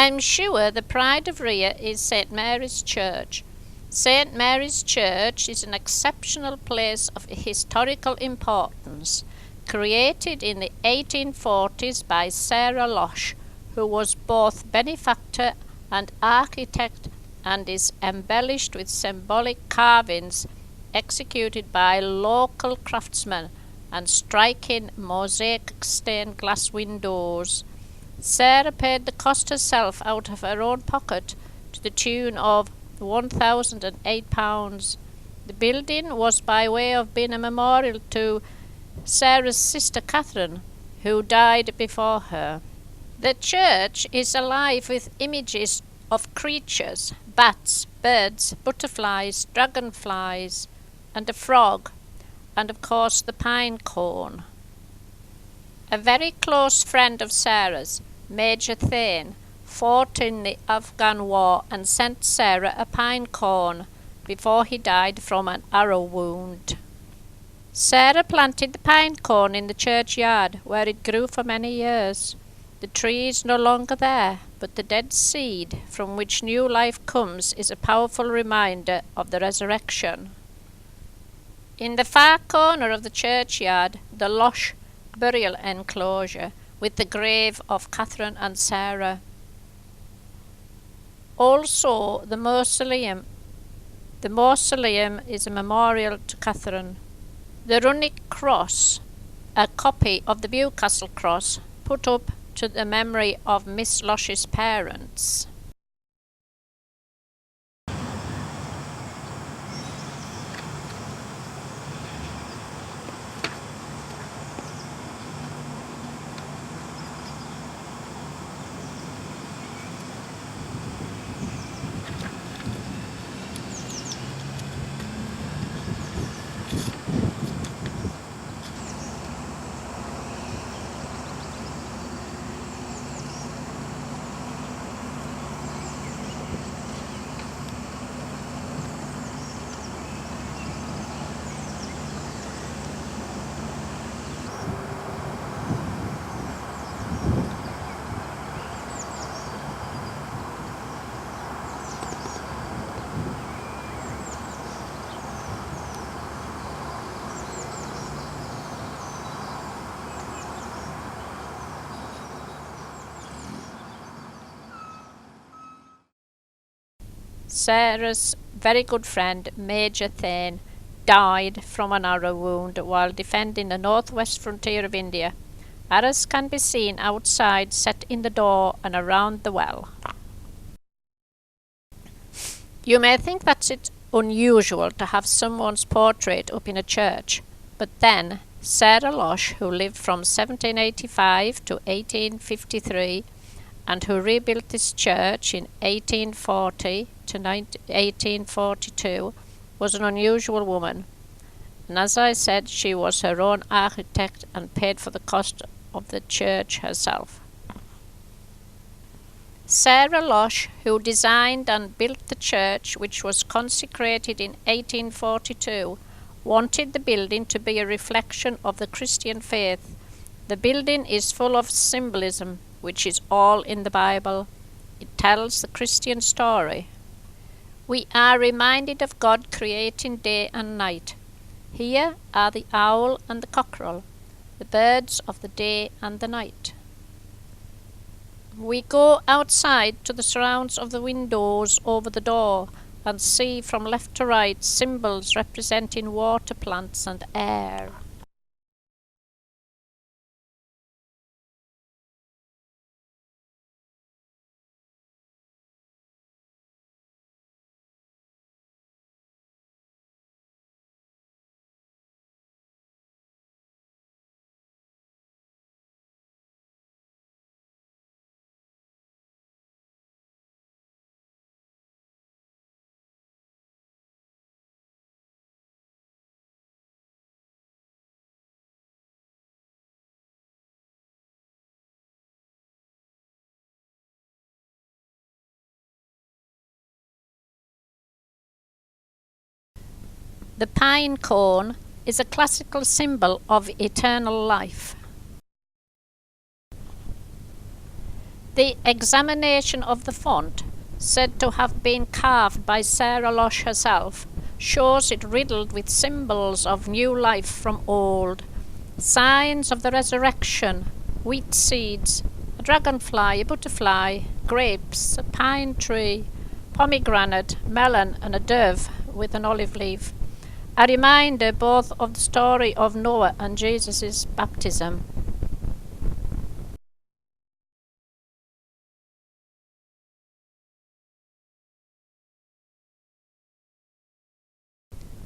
I'm sure the pride of Wreay is St. Mary's Church. St. Mary's Church is an exceptional place of historical importance, created in the 1840s by Sarah Losh, who was both benefactor and architect, and is embellished with symbolic carvings executed by local craftsmen and striking mosaic stained glass windows. Sarah paid the cost herself out of her own pocket to the tune of £1,008. The building was by way of being a memorial to Sarah's sister Catherine, who died before her. The church is alive with images of creatures, bats, birds, butterflies, dragonflies, and a frog, and of course the pine cone. A very close friend of Sarah's, Major Thane, fought in the Afghan war and sent Sarah a pine cone before he died from an arrow wound. Sarah planted the pine cone in the churchyard, where it grew for many years. The tree is no longer there, but the dead seed from which new life comes is a powerful reminder of the resurrection. In the far corner of the churchyard, the Losh burial enclosure with the grave of Catherine and Sarah. Also, the mausoleum. The mausoleum is a memorial to Catherine. The runic cross, a copy of the Bewcastle cross, put up to the memory of Miss Losh's parents. Sarah's very good friend, Major Thane, died from an arrow wound while defending the northwest frontier of India. Arrows can be seen outside, set in the door and around the well. You may think that it's unusual to have someone's portrait up in a church, but then Sarah Losh, who lived from 1785 to 1853, and who rebuilt this church in 1840 to 1842, was an unusual woman. And as I said, she was her own architect and paid for the cost of the church herself. Sarah Losh, who designed and built the church, which was consecrated in 1842, wanted the building to be a reflection of the Christian faith. The building is full of symbolism, which is all in the Bible. It tells the Christian story. We are reminded of God creating day and night. Here are the owl and the cockerel, the birds of the day and the night. We go outside to the surrounds of the windows over the door and see from left to right symbols representing water plants and air. The pine cone is a classical symbol of eternal life. The examination of the font, said to have been carved by Sarah Losh herself, shows it riddled with symbols of new life from old, signs of the resurrection, wheat seeds, a dragonfly, a butterfly, grapes, a pine tree, pomegranate, melon, and a dove with an olive leaf, a reminder both of the story of Noah and Jesus' baptism.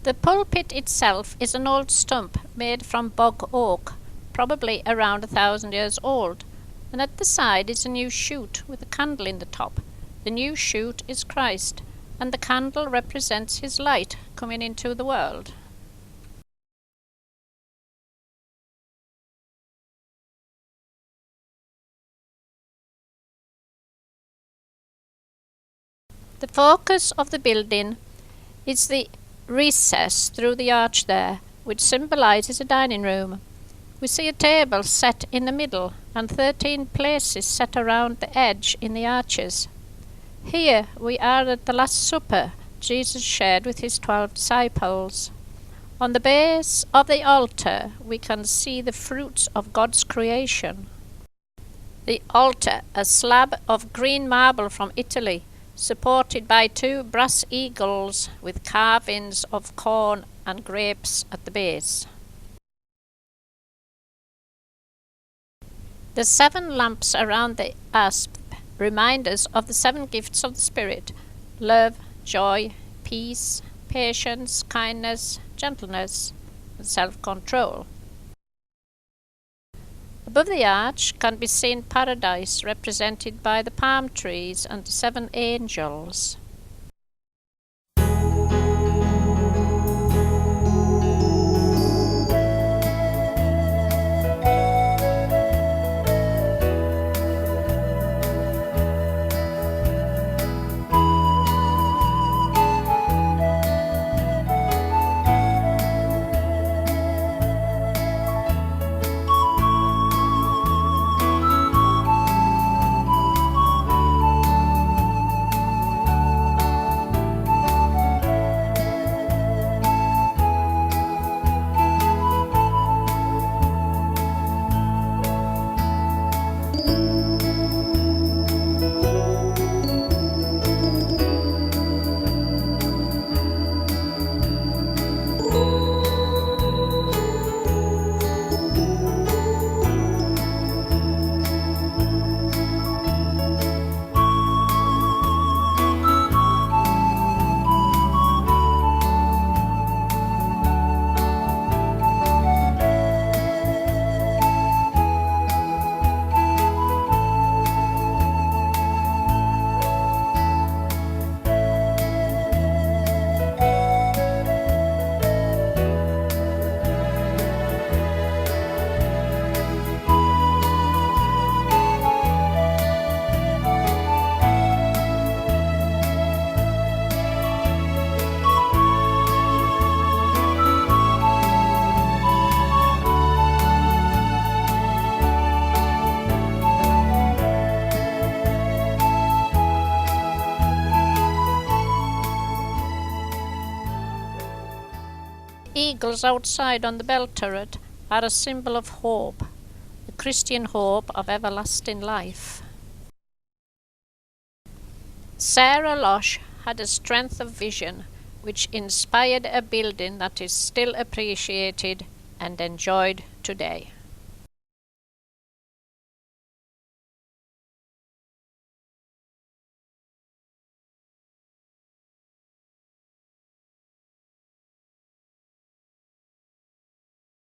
The pulpit itself is an old stump made from bog oak, probably around 1,000 years old, and at the side is a new shoot with a candle in the top. The new shoot is Christ, and the candle represents his light coming into the world. The focus of the building is the recess through the arch there, which symbolises a dining room. We see a table set in the middle and 13 places set around the edge in the arches. Here we are at the Last Supper Jesus shared with his 12 disciples. On the base of the altar we can see the fruits of God's creation. The altar, a slab of green marble from Italy, supported by 2 brass eagles with carvings of corn and grapes at the base. The 7 lamps around the asp remind us of the 7 gifts of the Spirit: love, joy, peace, patience, kindness, gentleness, and self-control. Above the arch can be seen paradise, represented by the palm trees and the 7 angels. Eagles outside on the bell turret are a symbol of hope, the Christian hope of everlasting life. Sarah Losh had a strength of vision which inspired a building that is still appreciated and enjoyed today.